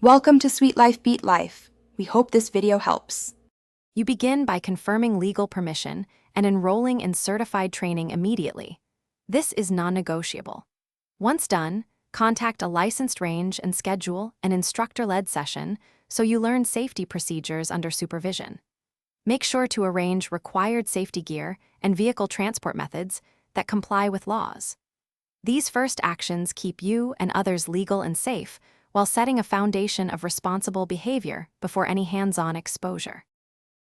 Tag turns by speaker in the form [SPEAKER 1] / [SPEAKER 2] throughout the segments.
[SPEAKER 1] Welcome to Sweet Life Beat Life. We hope this video helps.
[SPEAKER 2] You begin by confirming legal permission and enrolling in certified training immediately. This is non-negotiable. Once done, contact a licensed range and schedule an instructor-led session so you learn safety procedures under supervision. Make sure to arrange required safety gear and vehicle transport methods that comply with laws. These first actions keep you and others legal and safe while setting a foundation of responsible behavior before any hands-on exposure.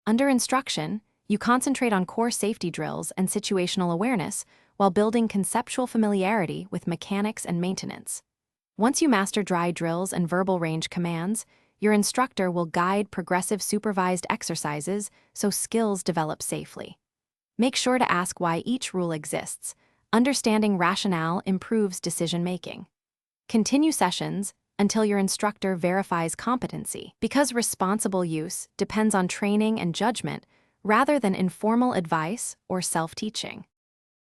[SPEAKER 2] Under instruction, you concentrate on core safety drills and situational awareness while building conceptual familiarity with mechanics and maintenance. Once you master dry drills and verbal range commands, your instructor will guide progressive supervised exercises so skills develop safely. Make sure to ask why each rule exists. Understanding rationale improves decision-making. Continue sessions until your instructor verifies competency, because responsible use depends on training and judgment rather than informal advice or self-teaching.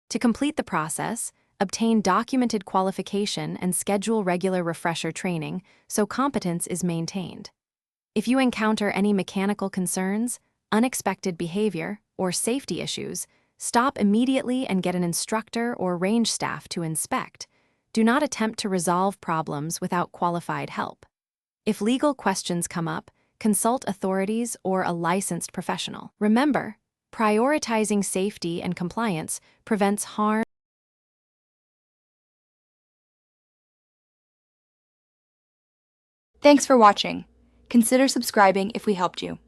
[SPEAKER 2] To complete the process, obtain documented qualification and schedule regular refresher training so competence is maintained. If you encounter any mechanical concerns, unexpected behavior, or safety issues, stop immediately and get an instructor or range staff to inspect. Do not attempt to resolve problems without qualified help. If legal questions come up, consult authorities or a licensed professional. Remember, prioritizing safety and compliance prevents harm.
[SPEAKER 1] Thanks for watching. Consider subscribing if we helped you.